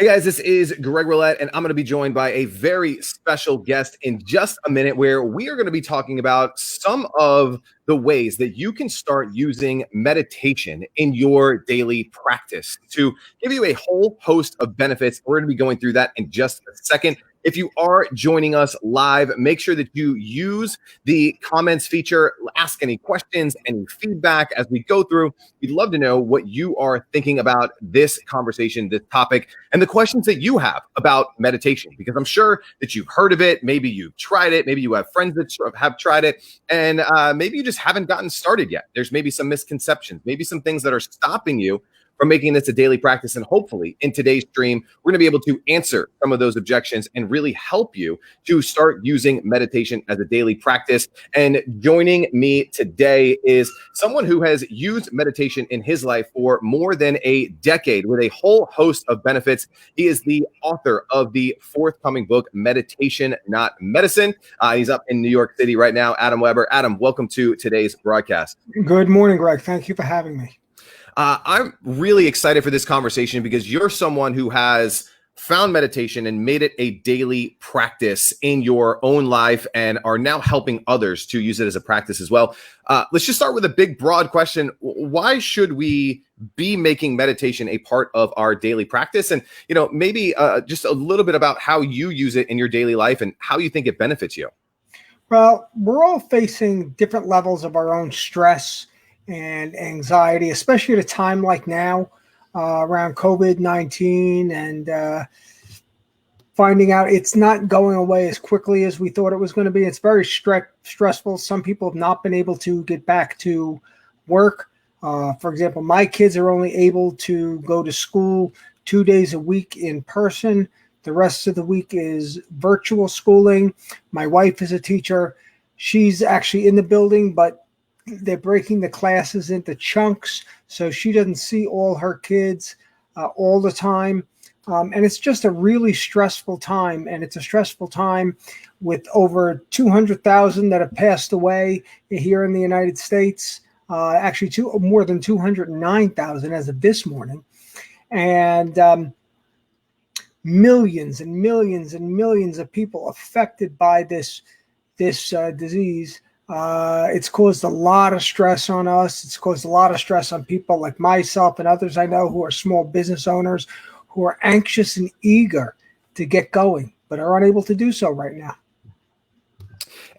Hey guys, this is Greg Rollet, and I'm going to be joined by a very special guest in just a minute, where we are going to be talking about some of the ways that you can start using meditation in your daily practice to give you a whole host of benefits. We're going to be going through that in just a second. If you are joining us live, make sure that you use the comments feature, ask any questions, any feedback as we go through. We'd love to know what you are thinking about this conversation, this topic, and the questions that you have about meditation, because I'm sure that you've heard of it. Maybe you've tried it. Maybe you have friends that have tried it, and maybe you just haven't gotten started yet. There's maybe some misconceptions, maybe some things that are stopping you from making this a daily practice. And hopefully in today's stream, we're going to be able to answer some of those objections and really help you to start using meditation as a daily practice. And joining me today is someone who has used meditation in his life for more than a decade with a whole host of benefits. He is the author of the forthcoming book, Meditation, Not Medicine. He's up in New York City right now. Adam Weber. Adam, welcome to today's broadcast. Good morning, Greg. Thank you for having me. I'm really excited for this conversation because you're someone who has found meditation and made it a daily practice in your own life and are now helping others to use it as a practice as well. Let's just start with a big, broad question. Why should we be making meditation a part of our daily practice? And, maybe just a little bit about how you use it in your daily life and how you think it benefits you. Well, we're all facing different levels of our own stress and anxiety, especially at a time like now around COVID-19 and finding out it's not going away as quickly as we thought it was going to be. It's very stressful. Some people have not been able to get back to work. For example, my kids are only able to go to school 2 days a week in person. The rest of the week is virtual schooling. My wife is a teacher. She's actually in the building, but they're breaking the classes into chunks, so she doesn't see all her kids all the time. And it's just a really stressful time. And it's a stressful time with over 200,000 that have passed away here in the United States. Actually, more than 209,000 as of this morning. And millions and millions and millions of people affected by this disease. It's caused a lot of stress on us. It's caused a lot of stress on people like myself and others I know who are small business owners who are anxious and eager to get going, but are unable to do so right now.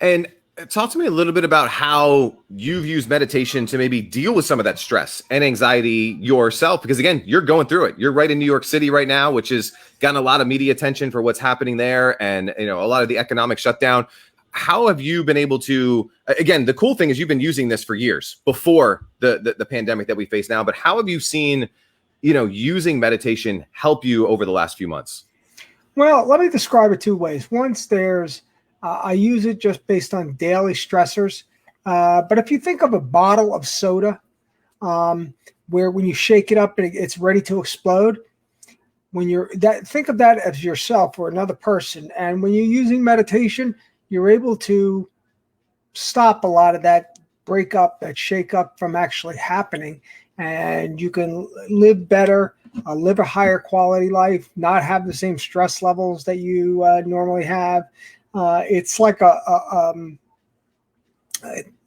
And talk to me a little bit about how you've used meditation to maybe deal with some of that stress and anxiety yourself, because again, you're going through it. You're right in New York City right now, which has gotten a lot of media attention for what's happening there and, a lot of the economic shutdown. How have you been able to, again, the cool thing is you've been using this for years before the pandemic that we face now, but how have you seen, using meditation help you over the last few months? Well, let me describe it two ways. Once I use it just based on daily stressors. But if you think of a bottle of soda, where when you shake it up, it's ready to explode. Think of that as yourself or another person. And when you're using meditation, you're able to stop a lot of that breakup, that shake up from actually happening. And you can live better, live a higher quality life, not have the same stress levels that you normally have. It's like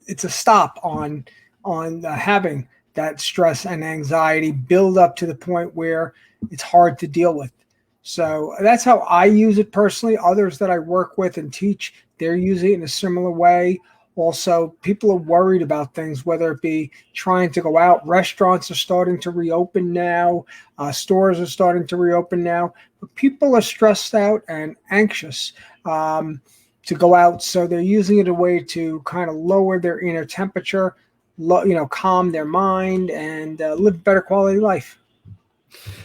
it's a stop on having that stress and anxiety build up to the point where it's hard to deal with. So that's how I use it personally. Others that I work with and teach, they're using it in a similar way. Also, people are worried about things, whether it be trying to go out. Restaurants are starting to reopen now. Stores are starting to reopen now. But people are stressed out and anxious to go out. So they're using it a way to kind of lower their inner temperature, calm their mind and live a better quality life.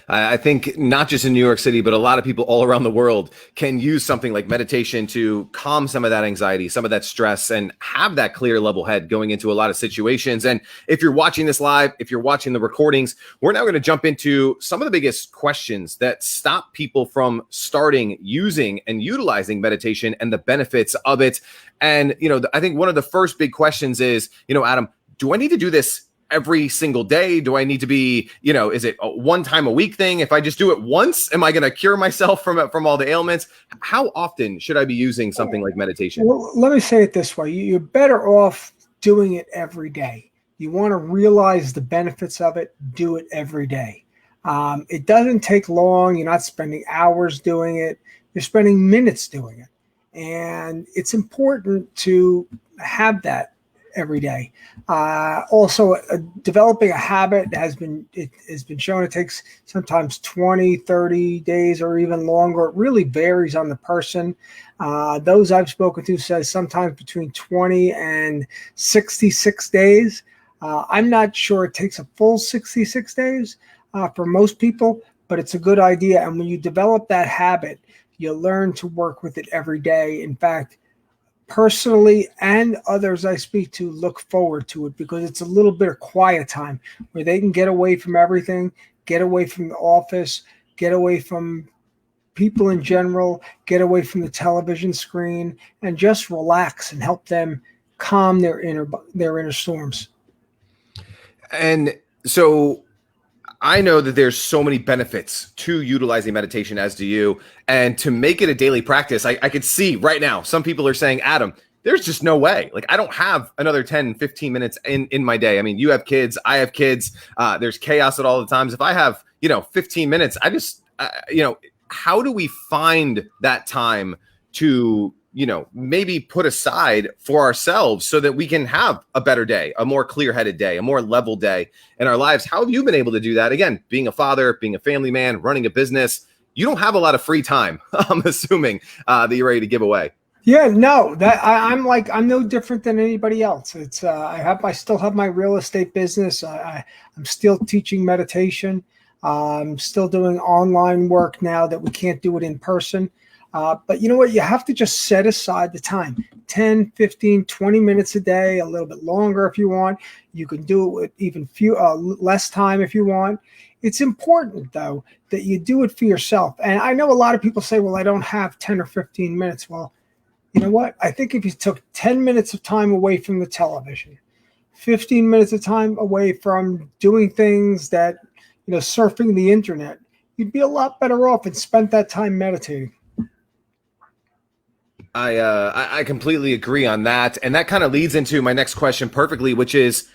I think not just in New York City, but a lot of people all around the world can use something like meditation to calm some of that anxiety, some of that stress, and have that clear level head going into a lot of situations. And if you're watching this live, if you're watching the recordings, we're now going to jump into some of the biggest questions that stop people from starting using and utilizing meditation and the benefits of it. And, I think one of the first big questions is, Adam, do I need to do this every single day? Do I need to be, is it a one time a week thing? If I just do it once, am I going to cure myself from all the ailments? How often should I be using something like meditation? Well, let me say it this way. You're better off doing it every day. You want to realize the benefits of it, do it every day. It doesn't take long. You're not spending hours doing it. You're spending minutes doing it. And it's important to have that every day. Also, developing a habit has been shown it takes sometimes 20, 30 days or even longer. It really varies on the person. Those I've spoken to says sometimes between 20 and 66 days. I'm not sure it takes a full 66 days for most people, but it's a good idea. And when you develop that habit, you learn to work with it every day. In fact, personally and others I speak to look forward to it because it's a little bit of quiet time where they can get away from everything, get away from the office, get away from people in general, get away from the television screen, and just relax and help them calm their inner storms. And so I know that there's so many benefits to utilizing meditation, as do you. And to make it a daily practice, I could see right now, some people are saying, Adam, there's just no way. Like, I don't have another 10, 15 minutes in my day. I mean, you have kids, I have kids. There's chaos at all the times. If I have, 15 minutes, I just, how do we find that time to, maybe put aside for ourselves so that we can have a better day, a more clear-headed day, a more level day in our lives? How have you been able to do that? Again, being a father, being a family man, running a business, you don't have a lot of free time, I'm assuming, that you're ready to give away. Yeah, no, that I'm no different than anybody else. It's I still have my real estate business. I'm still teaching meditation. I'm still doing online work now that we can't do it in person. But you know what? You have to just set aside the time, 10, 15, 20 minutes a day, a little bit longer if you want. You can do it with even less time if you want. It's important, though, that you do it for yourself. And I know a lot of people say, well, I don't have 10 or 15 minutes. Well, you know what? I think if you took 10 minutes of time away from the television, 15 minutes of time away from doing things that, surfing the internet, you'd be a lot better off and spent that time meditating. I completely agree on that. And that kind of leads into my next question perfectly, which is,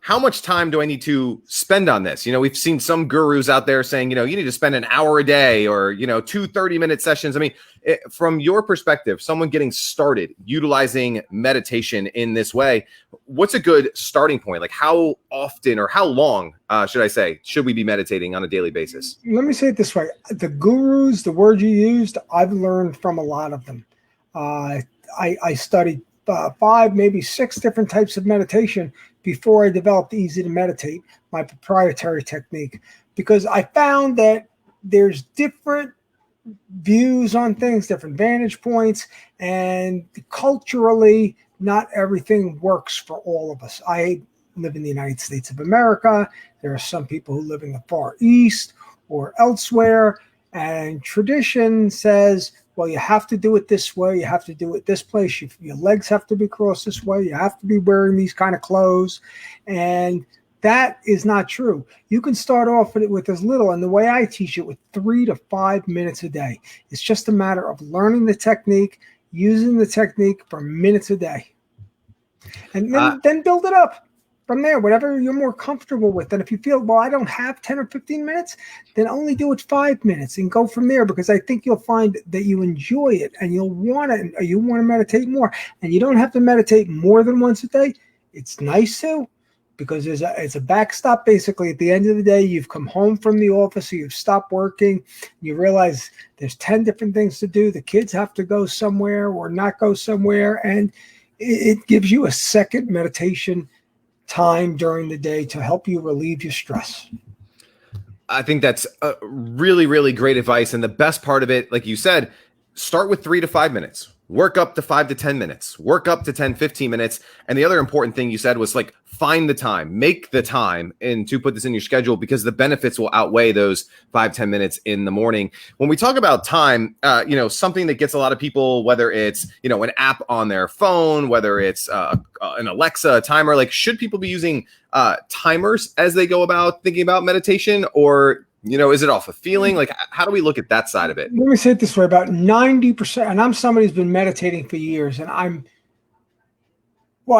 how much time do I need to spend on this? We've seen some gurus out there saying, you need to spend an hour a day or, 2 30-minute sessions. I mean, from your perspective, someone getting started utilizing meditation in this way, what's a good starting point? Like, how often or how long, should we be meditating on a daily basis? Let me say it this way. The gurus, the word you used, I've learned from a lot of them. I studied 5, maybe 6 different types of meditation before I developed Easy to Meditate, my proprietary technique, because I found that there's different views on things, different vantage points, and culturally, not everything works for all of us. I live in the United States of America. There are some people who live in the Far East or elsewhere, and tradition says, well, you have to do it this way. You have to do it this place. Your legs have to be crossed this way. You have to be wearing these kind of clothes. And that is not true. You can start off with as little, and the way I teach it, with 3 to 5 minutes a day. It's just a matter of learning the technique, using the technique for minutes a day. And then build it up. From there, whatever you're more comfortable with. And if you feel, well, I don't have 10 or 15 minutes, then only do it 5 minutes and go from there, because I think you'll find that you enjoy it and you want to meditate more. And you don't have to meditate more than once a day. It's nice to, because it's a backstop. Basically, at the end of the day, you've come home from the office, or you've stopped working. You realize there's 10 different things to do. The kids have to go somewhere or not go somewhere. And it gives you a second meditation time during the day to help you relieve your stress. I think that's really, really great advice. And the best part of it, like you said, start with 3 to 5 minutes. work up to 5 to 10 minutes, work up to 10, 15 minutes. And the other important thing you said was like, find the time, make the time, and to put this in your schedule, because the benefits will outweigh those 5, 10 minutes in the morning. When we talk about time, something that gets a lot of people, whether it's, an app on their phone, whether it's an Alexa, a timer, like, should people be using timers as they go about thinking about meditation, or is it off a feeling? Like, how do we look at that side of it? Let me say it this way: about 90%, and I'm somebody who's been meditating for years, and I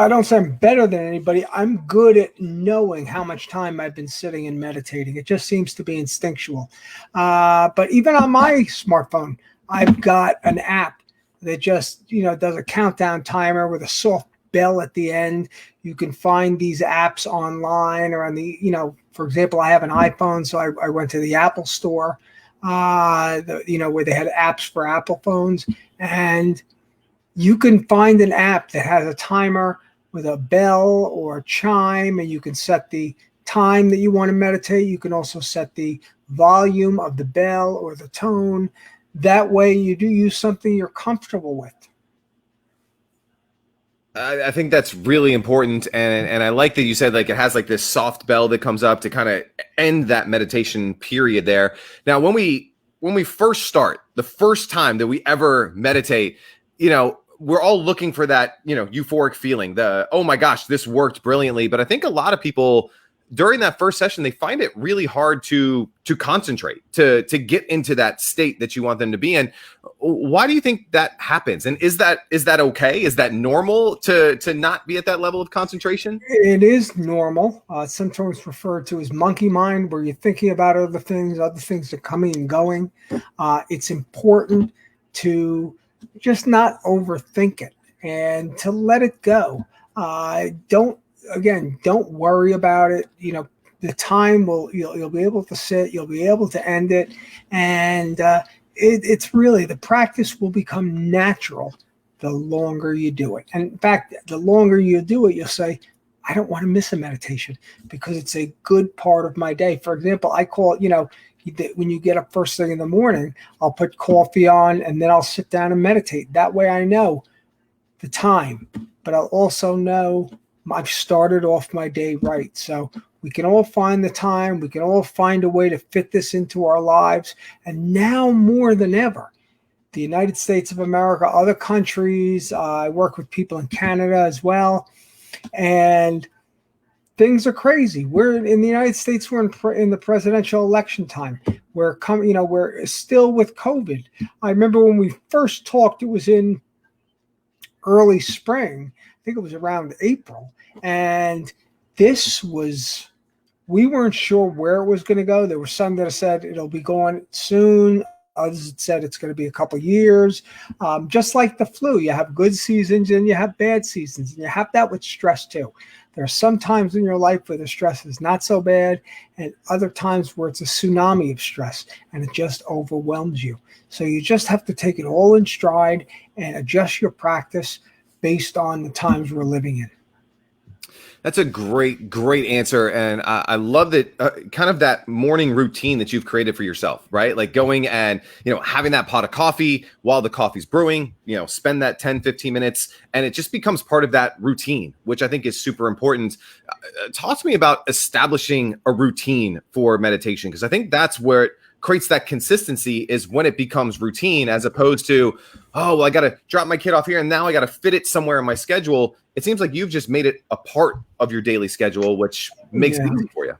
don't say I'm better than anybody. I'm good at knowing how much time I've been sitting and meditating. It just seems to be instinctual. But even on my smartphone, I've got an app that just, does a countdown timer with a soft bell at the end. You can find these apps online or on the, for example, I have an iPhone, so I went to the Apple store, where they had apps for Apple phones, and you can find an app that has a timer with a bell or a chime, and you can set the time that you want to meditate. You can also set the volume of the bell or the tone. That way you do use something you're comfortable with. I think that's really important, and I like that you said, like, it has like this soft bell that comes up to kind of end that meditation period there. Now, when we first start, the first time that we ever meditate, we're all looking for that, euphoric feeling, the, oh my gosh, this worked brilliantly. But I think a lot of people during that first session, they find it really hard to concentrate, to get into that state that you want them to be in. Why do you think that happens? And is that okay? Is that normal to not be at that level of concentration? It is normal. Sometimes referred to as monkey mind, where you're thinking about other things are coming and going. It's important to just not overthink it and to let it go. Don't worry about it. The time you'll be able to sit, you'll be able to end it. And it's really, the practice will become natural the longer you do it. And in fact, the longer you do it, you'll say, I don't want to miss a meditation because it's a good part of my day. For example, I call it, when you get up first thing in the morning, I'll put coffee on and then I'll sit down and meditate. That way I know the time, but I'll also know I've started off my day right. So we can all find the time. We can all find a way to fit this into our lives. And now more than ever, the United States of America, other countries, I work with people in Canada as well. And things are crazy. We're in the United States. We're in the presidential election time. We're still with COVID. I remember when we first talked, it was in early spring. I think it was around April. And we weren't sure where it was going to go. There were some that said it'll be going soon. Others said it's going to be a couple years. Just like the flu, you have good seasons and you have bad seasons. And you have that with stress too. There are some times in your life where the stress is not so bad, and other times where it's a tsunami of stress and it just overwhelms you. So you just have to take it all in stride and adjust your practice based on the times we're living in. That's a great answer. And I love that kind of that morning routine that you've created for yourself, right? Like going and, having that pot of coffee while the coffee's brewing, spend that 10, 15 minutes, and it just becomes part of that routine, which I think is super important. Talk to me about establishing a routine for meditation, because I think that's where it creates that consistency, is when it becomes routine, as opposed to, oh, well, I got to drop my kid off here and now I got to fit it somewhere in my schedule. It seems like you've just made it a part of your daily schedule, which makes it easy for you.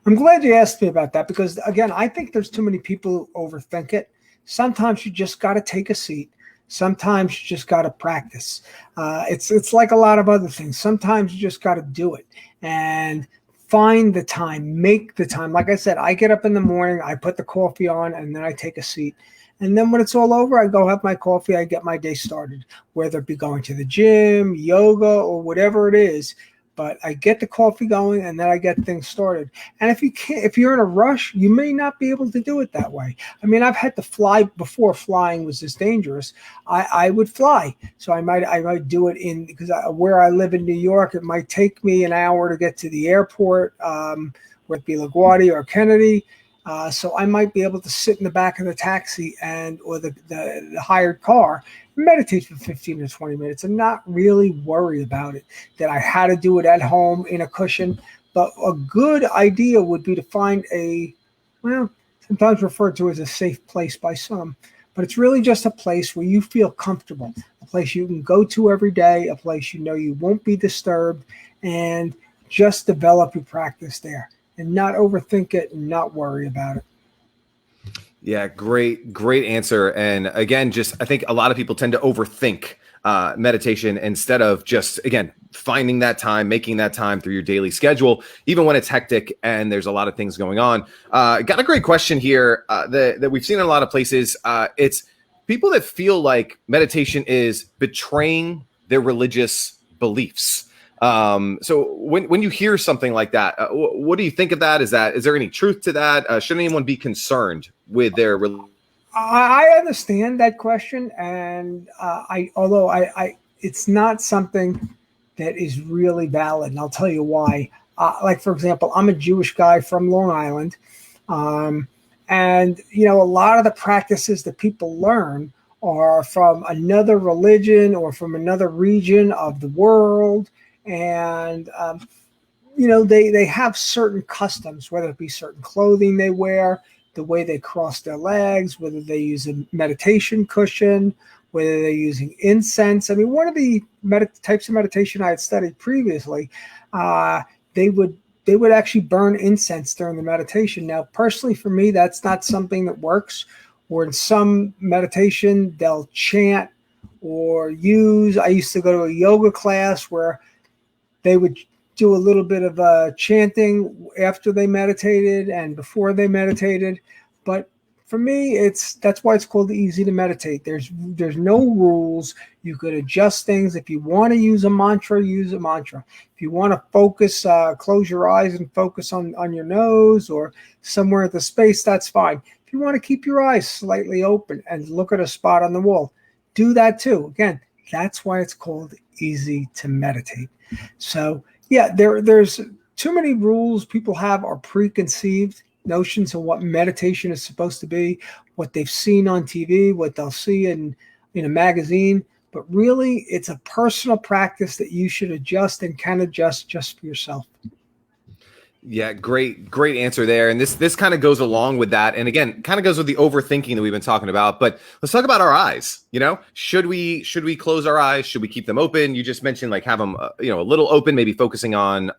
I'm glad you asked me about that, because again, I think there's too many people who overthink it. Sometimes you just got to take a seat. Sometimes you just got to practice. It's like a lot of other things. Sometimes you just got to do it and find the time, make the time. Like I said, I get up in the morning, I put the coffee on, and then I take a seat. And then when it's all over, I go have my coffee, I get my day started, whether it be going to the gym, yoga, or whatever it is. But I get the coffee going and then I get things started. And if you're in a rush, you may not be able to do it that way. I mean, I've had to fly before flying was this dangerous. I would fly. So I might do it because where I live in New York, it might take me an hour to get to the airport, whether it be LaGuardia or Kennedy. So I might be able to sit in the back of the taxi or the hired car, meditate for 15 to 20 minutes and not really worry about it, that I had to do it at home in a cushion. But a good idea would be to find well, sometimes referred to as a safe place by some, but it's really just a place where you feel comfortable, a place you can go to every day, a place you know you won't be disturbed, and just develop your practice there and not overthink it and not worry about it. Yeah, great answer. And again, I think a lot of people tend to overthink meditation instead of just, again, finding that time, making that time through your daily schedule, even when it's hectic and there's a lot of things going on. Got a great question here that we've seen in a lot of places. It's people that feel like meditation is betraying their religious beliefs. So when you hear something like that, what do you think of that? Is there any truth to that? Should anyone be concerned with their religion? I understand that question, and although it's not something that is really valid, and I'll tell you why. Like, for example, I'm a Jewish guy from Long Island, and a lot of the practices that people learn are from another religion or from another region of the world, and they have certain customs, whether it be certain clothing they wear, the way they cross their legs, whether they use a meditation cushion, whether they're using incense. I mean, one of the types of meditation I had studied previously, they would actually burn incense during the meditation. Now, personally, for me, that's not something that works. Or in some meditation, they'll chant or I used to go to a yoga class where they would do a little bit of chanting after they meditated and before they meditated. But for me, that's why it's called easy to meditate. There's no rules. You could adjust things. If you want to use a mantra, use a mantra. If you want to focus, close your eyes and focus on your nose or somewhere at the space, that's fine. If you want to keep your eyes slightly open and look at a spot on the wall, do that too. Again, that's why it's called easy to meditate. So yeah, there's too many rules people have are preconceived notions of what meditation is supposed to be, what they've seen on TV, what they'll see in a magazine. But really, it's a personal practice that you should adjust and can adjust just for yourself. Yeah, great answer there. And this kind of goes along with that. And again, kind of goes with the overthinking that we've been talking about. But let's talk about our eyes. Should we close our eyes? Should we keep them open? You just mentioned like have them, a little open, maybe focusing on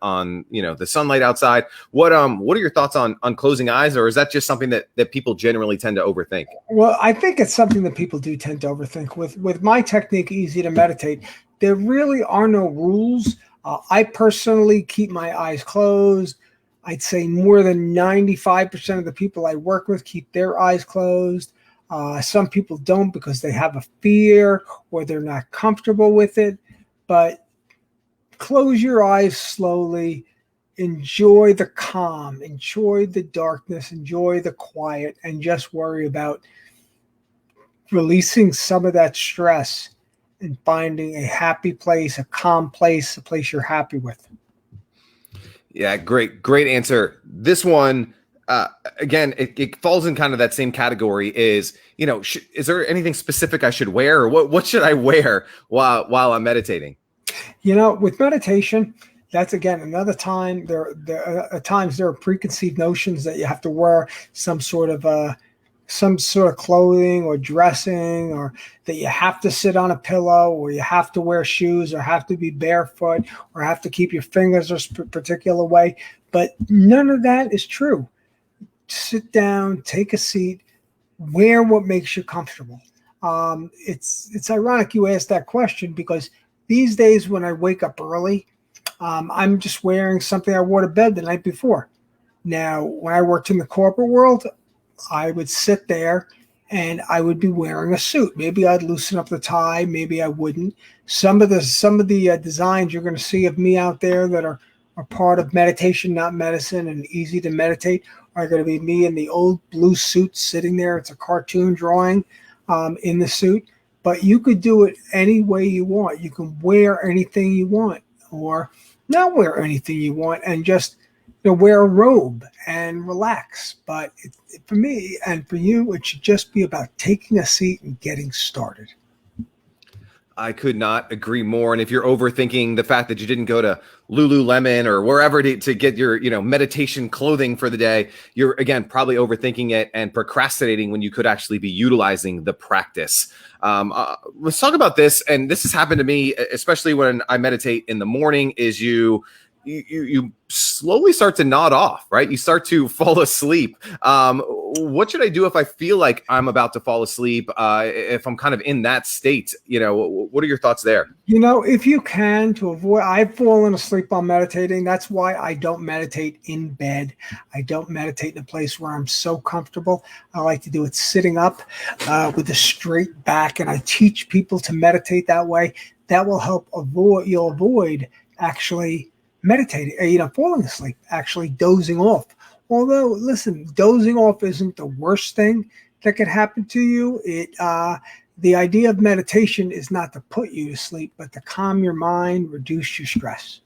the sunlight outside. What are your thoughts on closing eyes, or is that just something that people generally tend to overthink? Well, I think it's something that people do tend to overthink. With my technique, easy to meditate, there really are no rules. I personally keep my eyes closed. I'd say more than 95% of the people I work with keep their eyes closed. Some people don't because they have a fear or they're not comfortable with it. But close your eyes slowly. Enjoy the calm. Enjoy the darkness. Enjoy the quiet. And just worry about releasing some of that stress and finding a happy place, a calm place, a place you're happy with. Yeah, great answer. This one, again, it falls in kind of that same category. Is there anything specific I should wear, or what should I wear while I'm meditating? With meditation, that's again another time. There at times there are preconceived notions that you have to wear some sort of clothing or dressing, or that you have to sit on a pillow, or you have to wear shoes, or have to be barefoot, or have to keep your fingers a particular way. But none of that is true. Sit down, take a seat, wear what makes you comfortable. It's ironic you asked that question, because these days when I wake up early, I'm just wearing something I wore to bed the night before. Now, when I worked in the corporate world, I would sit there and I would be wearing a suit. Maybe I'd loosen up the tie, maybe I wouldn't. Some of the designs you're going to see of me out there that are part of meditation, not medicine, and easy to meditate are going to be me in the old blue suit sitting there. It's a cartoon drawing in the suit. But you could do it any way you want. You can wear anything you want or not wear anything you want and just wear a robe and relax. But for me and for you, it should just be about taking a seat and getting started. I could not agree more. And if you're overthinking the fact that you didn't go to Lululemon or wherever to get your, meditation clothing for the day, you're again probably overthinking it and procrastinating when you could actually be utilizing the practice. Let's talk about this. And this has happened to me, especially when I meditate in the morning. Is you slowly start to nod off, right? You start to fall asleep. What should I do if I feel like I'm about to fall asleep? If I'm kind of in that state, what are your thoughts there? If you can, to avoid, I've fallen asleep while meditating. That's why I don't meditate in bed. I don't meditate in a place where I'm so comfortable. I like to do it sitting up with a straight back, and I teach people to meditate that way. That will help you'll avoid actually meditating, falling asleep, actually dozing off. Although, listen, dozing off isn't the worst thing that could happen to you. The idea of meditation is not to put you to sleep, but to calm your mind, reduce your stress.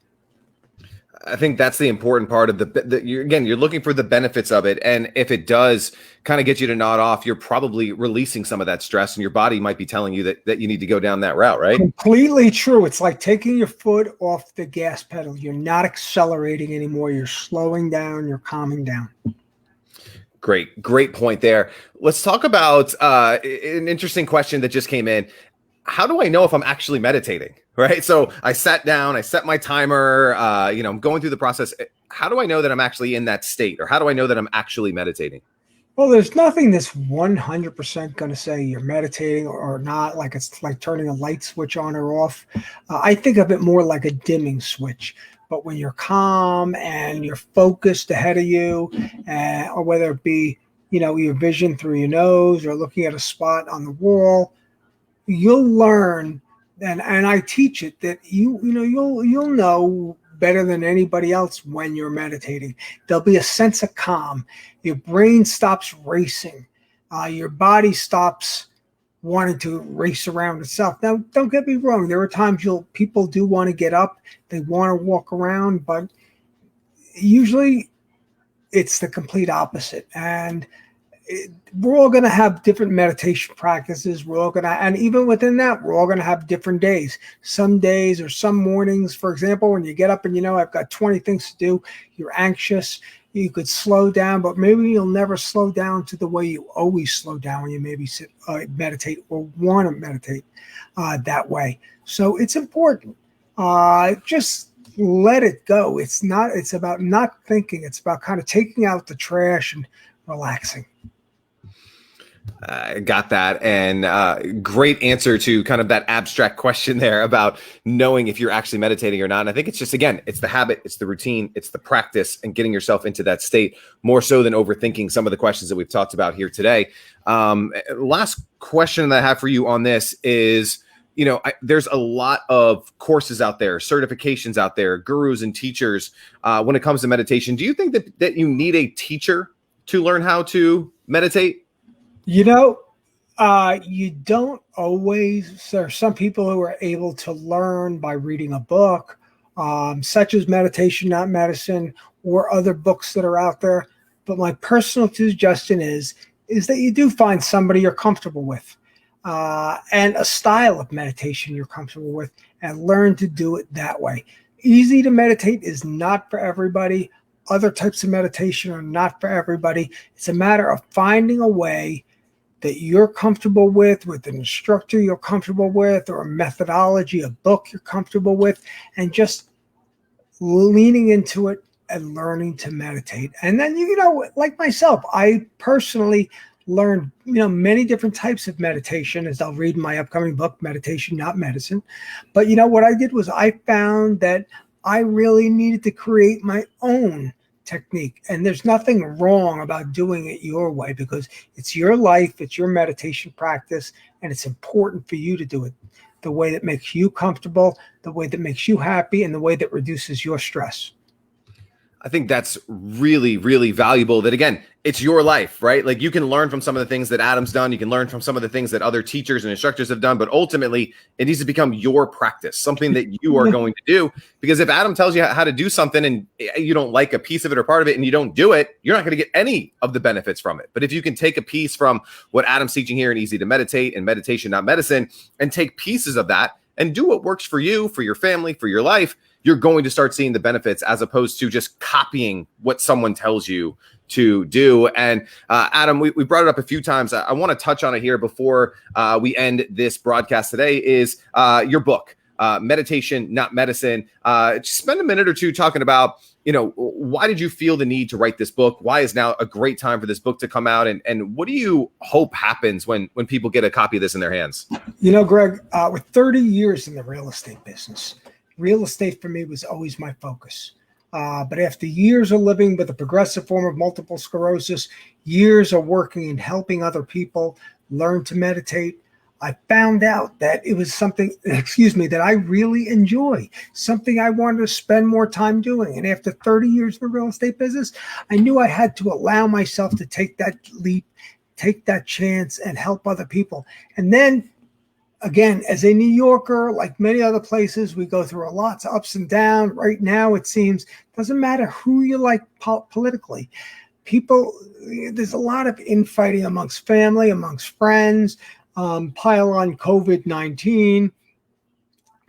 I think that's the important part of you're looking for the benefits of it. And if it does kind of get you to nod off, you're probably releasing some of that stress and your body might be telling you that you need to go down that route, right? Completely true. It's like taking your foot off the gas pedal. You're not accelerating anymore. You're slowing down. You're calming down. Great point there. Let's talk about an interesting question that just came in. How do I know if I'm actually meditating? Right. So I sat down, I set my timer, I'm going through the process. How do I know that I'm actually in that state, or how do I know that I'm actually meditating? Well, there's nothing that's 100% going to say you're meditating or not. Like it's like turning a light switch on or off. I think of it more like a dimming switch. But when you're calm and you're focused ahead of you, or whether it be, your vision through your nose or looking at a spot on the wall, you'll learn. And I teach it that you'll know better than anybody else when you're meditating. There'll be a sense of calm. Your brain stops racing. Your body stops wanting to race around itself. Now, don't get me wrong. There are times people do want to get up. They want to walk around, but usually it's the complete opposite. And we're all going to have different meditation practices. And even within that, we're all going to have different days. Some days or some mornings, for example, when you get up and I've got 20 things to do, you're anxious, you could slow down, but maybe you'll never slow down to the way you always slow down when you maybe meditate or want to meditate that way. So it's important. Just let it go. It's about not thinking. It's about kind of taking out the trash and relaxing. I got that. And great answer to kind of that abstract question there about knowing if you're actually meditating or not. And I think it's just, again, it's the habit, it's the routine, it's the practice and getting yourself into that state more so than overthinking some of the questions that we've talked about here today. Last question that I have for you on this is, there's a lot of courses out there, certifications out there, gurus and teachers when it comes to meditation. Do you think that you need a teacher to learn how to meditate? You don't always. There are some people who are able to learn by reading a book, such as Meditation, Not Medicine, or other books that are out there. But my personal suggestion is that you do find somebody you're comfortable with, and a style of meditation you're comfortable with, and learn to do it that way. Easy to meditate is not for everybody. Other types of meditation are not for everybody. It's a matter of finding a way that you're comfortable with an instructor you're comfortable with, or a methodology, a book you're comfortable with, and just leaning into it and learning to meditate. And then, like myself, I personally learned, many different types of meditation, as I'll read in my upcoming book, Meditation, Not Medicine. But what I did was I found that I really needed to create my own technique. And there's nothing wrong about doing it your way, because it's your life, it's your meditation practice, and it's important for you to do it the way that makes you comfortable, the way that makes you happy, and the way that reduces your stress. I think that's really, really valuable that, again, it's your life, right? Like you can learn from some of the things that Adam's done. You can learn from some of the things that other teachers and instructors have done, but ultimately it needs to become your practice, something that you are going to do. Because if Adam tells you how to do something and you don't like a piece of it or part of it and you don't do it, you're not going to get any of the benefits from it. But if you can take a piece from what Adam's teaching here in Easy to Meditate and Meditation, Not Medicine, and take pieces of that and do what works for you, for your family, for your life, you're going to start seeing the benefits as opposed to just copying what someone tells you to do. And Adam, we brought it up a few times. I want to touch on it here before we end this broadcast today is your book, Meditation, Not Medicine. Just spend a minute or two talking about, why did you feel the need to write this book? Why is now a great time for this book to come out? And what do you hope happens when people get a copy of this in their hands? Greg, with 30 years in the real estate business, real estate for me was always my focus. But after years of living with a progressive form of multiple sclerosis, years of working and helping other people learn to meditate, I found out that it was something, that I really enjoy, something I wanted to spend more time doing. And after 30 years in the real estate business, I knew I had to allow myself to take that leap, take that chance, and help other people. And then again, as a New Yorker, like many other places, we go through a lot of ups and downs. Right now, it seems, doesn't matter who you like politically. People, there's a lot of infighting amongst family, amongst friends, pile on COVID-19,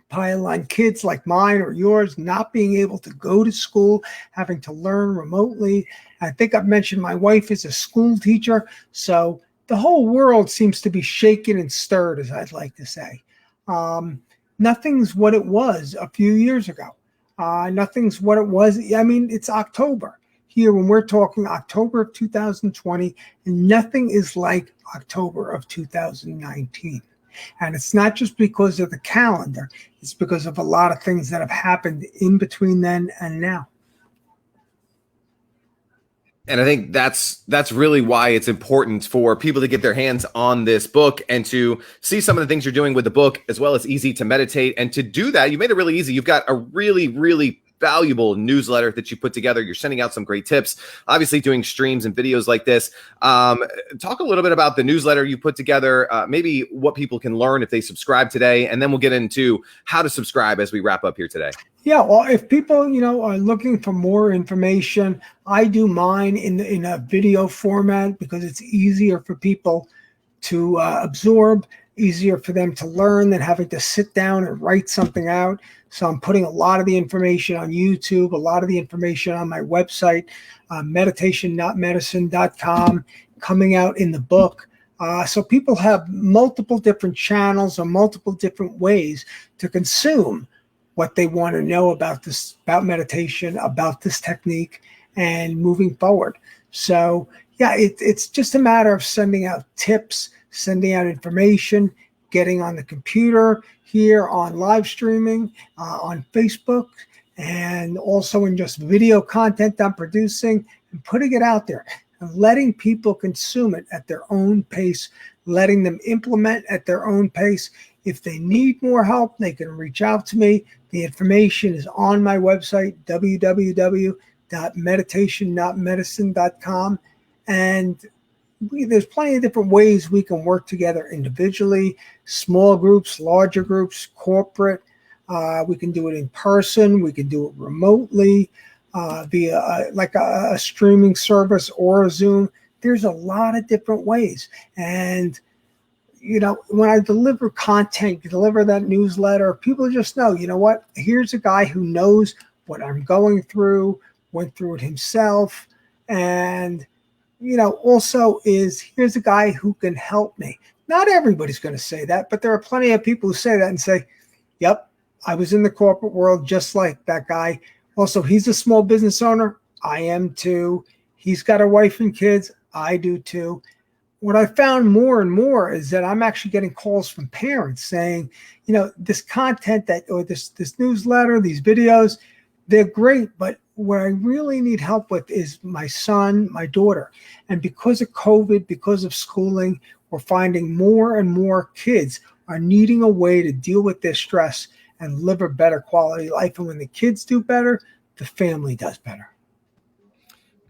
pile on kids like mine or yours, not being able to go to school, having to learn remotely. I think I've mentioned my wife is a school teacher, so the whole world seems to be shaken and stirred, as I'd like to say. Nothing's what it was a few years ago. Nothing's what it was. I mean, it's October here when we're talking October of 2020, and nothing is like October of 2019. And it's not just because of the calendar. It's because of a lot of things that have happened in between then and now. And I think that's really why it's important for people to get their hands on this book and to see some of the things you're doing with the book, as well as Easy to Meditate. And to do that, you made it really easy. You've got a really, really valuable newsletter that you put together. You're sending out some great tips, obviously doing streams and videos like this. Talk a little bit about the newsletter you put together, maybe what people can learn if they subscribe today, and then we'll get into how to subscribe as we wrap up here today. Yeah, well, if people, are looking for more information, I do mine in a video format because it's easier for people to absorb, easier for them to learn than having to sit down and write something out. So I'm putting a lot of the information on YouTube, a lot of the information on my website, meditationnotmedicine.com, coming out in the book. So people have multiple different channels or multiple different ways to consume what they want to know about this, about meditation, about this technique, and moving forward. So yeah, it's just a matter of sending out tips, sending out information, getting on the computer here on live streaming, on Facebook, and also in just video content I'm producing and putting it out there and letting people consume it at their own pace, letting them implement at their own pace. If they need more help, they can reach out to me. The information is on my website, www.meditationnotmedicine.com. And there's plenty of different ways we can work together individually, small groups, larger groups, corporate. We can do it in person. We can do it remotely via like a streaming service or a Zoom. There's a lot of different ways. And when I deliver content, deliver that newsletter, people just know, what, here's a guy who knows what I'm going through, went through it himself. And, also here's a guy who can help me. Not everybody's going to say that, but there are plenty of people who say that and say, yep, I was in the corporate world just like that guy. Also, he's a small business owner. I am too. He's got a wife and kids. I do too. What I found more and more is that I'm actually getting calls from parents saying, this content or this newsletter, these videos, they're great, but what I really need help with is my son, my daughter. And because of COVID, because of schooling, we're finding more and more kids are needing a way to deal with their stress and live a better quality life. And when the kids do better, the family does better.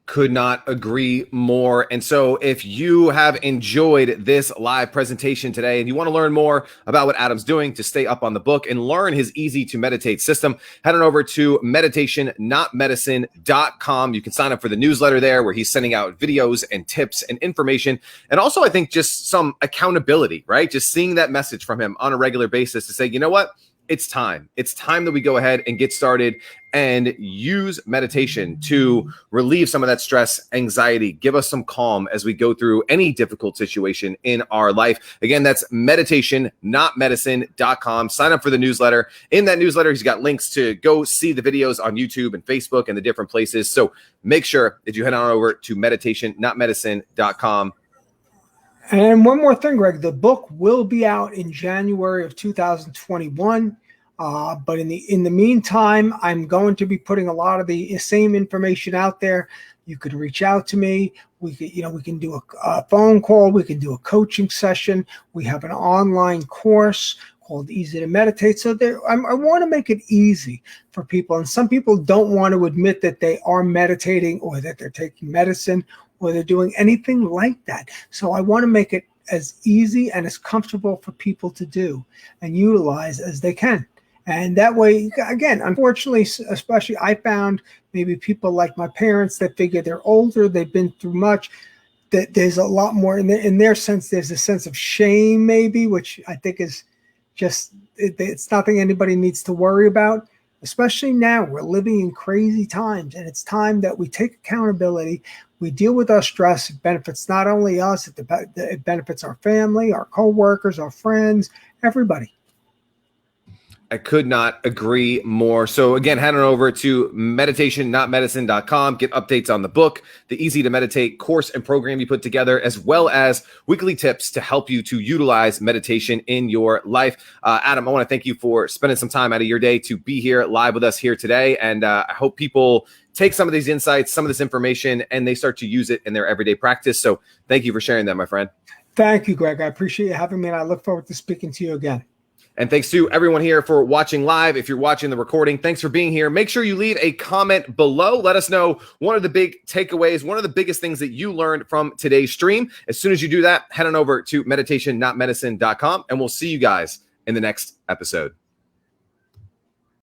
Could not agree more. And so if you have enjoyed this live presentation today and you want to learn more about what Adam's doing to stay up on the book and learn his easy to meditate system, head on over to meditationnotmedicine.com. You can sign up for the newsletter there where he's sending out videos and tips and information. And also, I think just some accountability, right? Just seeing that message from him on a regular basis to say, you know what? It's time. It's time that we go ahead and get started and use meditation to relieve some of that stress, anxiety, give us some calm as we go through any difficult situation in our life. Again, that's meditationnotmedicine.com. Sign up for the newsletter. In that newsletter, he's got links to go see the videos on YouTube and Facebook and the different places. So make sure that you head on over to meditationnotmedicine.com. And one more thing, Greg, the book will be out in January of 2021. But in the meantime, I'm going to be putting a lot of the same information out there. You could reach out to me. We can do a phone call. We can do a coaching session. We have an online course called Easy to Meditate. So I want to make it easy for people. And some people don't want to admit that they are meditating or that they're taking medicine or they're doing anything like that. So I want to make it as easy and as comfortable for people to do and utilize as they can. And that way, again, unfortunately, especially I found maybe people like my parents that figure they're older, they've been through much, that there's a lot more in their sense. There's a sense of shame maybe, which I think is just, it's nothing anybody needs to worry about. Especially now, we're living in crazy times, and it's time that we take accountability. We deal with our stress. It benefits not only us, it benefits our family, our coworkers, our friends, everybody. I could not agree more. So again, head on over to meditationnotmedicine.com. Get updates on the book, the Easy to Meditate course and program you put together, as well as weekly tips to help you to utilize meditation in your life. Adam, I want to thank you for spending some time out of your day to be here live with us here today. And I hope people take some of these insights, some of this information, and they start to use it in their everyday practice. So thank you for sharing that, my friend. Thank you, Greg. I appreciate you having me, and I look forward to speaking to you again. And thanks to everyone here for watching live. If you're watching the recording, thanks for being here. Make sure you leave a comment below. Let us know one of the big takeaways, one of the biggest things that you learned from today's stream. As soon as you do that, head on over to meditationnotmedicine.com, and we'll see you guys in the next episode.